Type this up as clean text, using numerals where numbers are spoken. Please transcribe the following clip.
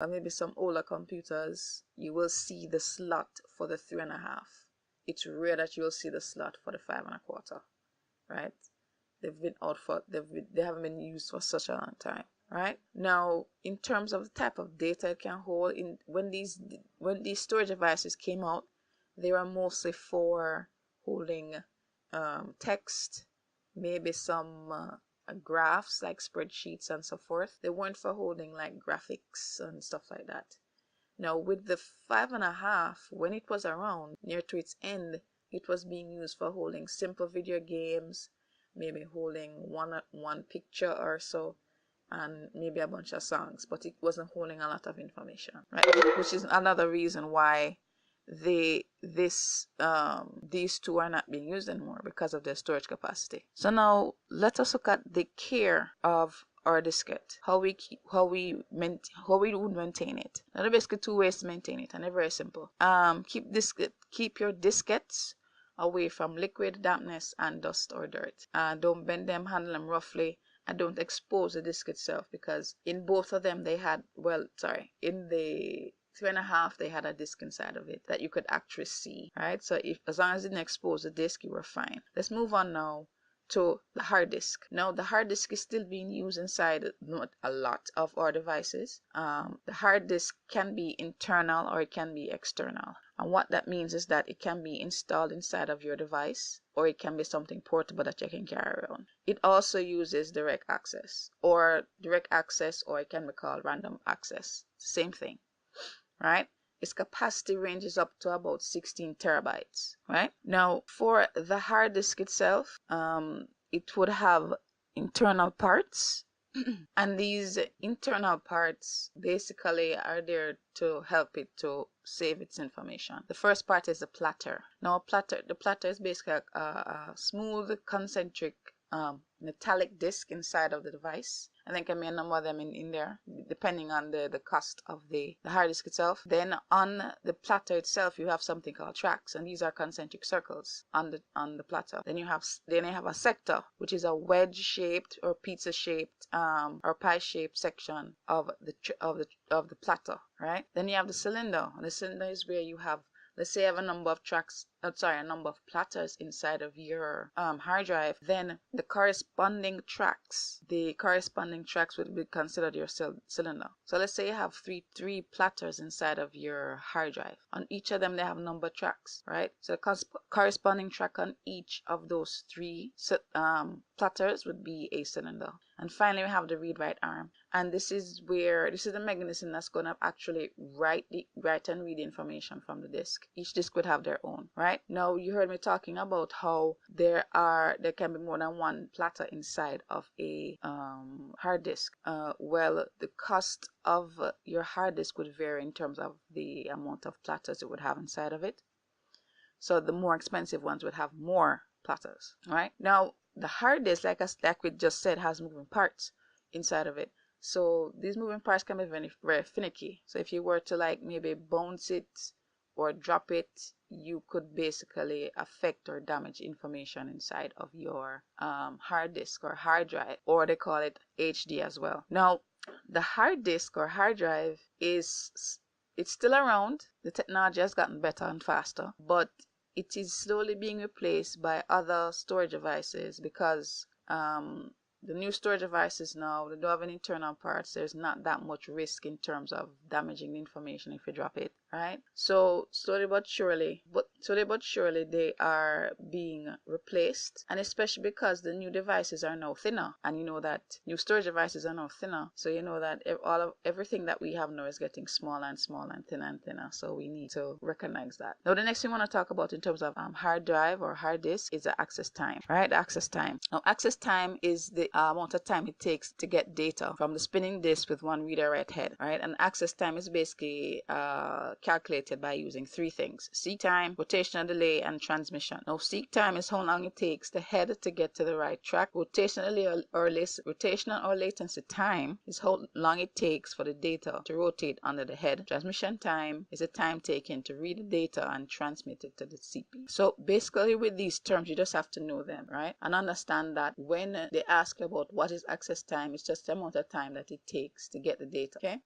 or maybe some older computers, you will see the slot for the 3.5. It's rare that you'll see the slot for the 5.25, right? They've been out for they haven't been used for such a long time, right? Now, in terms of the type of data it can hold, when these storage devices came out, they were mostly for holding text, maybe some graphs like spreadsheets and so forth. They weren't for holding like graphics and stuff like that. Now, with the 5.5, when it was around near to its end, it was being used for holding simple video games, maybe holding one picture or so, and maybe a bunch of songs, but it wasn't holding a lot of information, right? Which is another reason why these two are not being used anymore, because of their storage capacity. So now let us look at the care of our diskette, how we would maintain it. Now, there are basically two ways to maintain it, and they're very simple. Keep your diskettes away from liquid, dampness, and dust or dirt. Don't bend them, handle them roughly, and don't expose the disk itself, because in both of them in the 3.5 they had a disk inside of it that you could actually see, right? So as long as it didn't expose the disk, you were fine. Let's move on now to the hard disk. Now, the hard disk is still being used inside not a lot of our devices. The hard disk can be internal or it can be external. And what that means is that it can be installed inside of your device, or it can be something portable that you can carry around. It also uses direct access, or it can be called random access. Same thing, right? Its capacity ranges up to about 16 terabytes, right? Now, for the hard disk itself, it would have internal parts. And these internal parts basically are there to help it to save its information. The first part is the platter. Now, the platter is basically a smooth, concentric, metallic disc inside of the device, and there can be a number of them in there depending on the cost of the hard disk itself. Then on the platter itself, you have something called tracks, and these are concentric circles on the platter. Then you have a sector, which is a wedge shaped or pizza shaped or pie shaped section of the platter, right? Then you have the cylinder. The cylinder is where you have, let's say you have a number of platters inside of your hard drive. Then the corresponding tracks would be considered your cylinder. So let's say you have three platters inside of your hard drive. On each of them, they have number tracks, right? So the corresponding track on each of those three platters would be a cylinder. And finally, we have the read-write arm. And this is the mechanism that's going to actually write and read information from the disk. Each disk would have their own, right? Now, you heard me talking about how there can be more than one platter inside of a hard disk. Well, the cost of your hard disk would vary in terms of the amount of platters it would have inside of it. So the more expensive ones would have more platters, right? Now, the hard disk, like we just said, has moving parts inside of it. So these moving parts can be very, very finicky. So if you were to maybe bounce it or drop it, you could basically affect or damage information inside of your hard disk or hard drive, or they call it HD as well. Now, the hard disk or hard drive it's still around. The technology has gotten better and faster, but it is slowly being replaced by other storage devices, because the new storage devices now, they don't have any internal parts. There's not that much risk in terms of damaging the information if you drop it, right? So slowly but surely, they are being replaced, and especially because the new devices are now thinner, and you know that new storage devices are now thinner, so you know that everything that we have now is getting smaller and smaller and thinner and thinner. So we need to recognize that. Now, the next thing we want to talk about in terms of hard drive or hard disk is the access time, right? Access time. Now, access time is the amount of time it takes to get data from the spinning disk with one read or write head, right? And access time is basically calculated by using three things: seek time, rotational delay, and transmission. Now, seek time is how long it takes the head to get to the right track. Rotational or latency time is how long it takes for the data to rotate under the head. Transmission time is the time taken to read the data and transmit it to the CPU. So basically, with these terms, you just have to know them, right? And understand that when they ask about what is access time, it's just the amount of time that it takes to get the data, okay?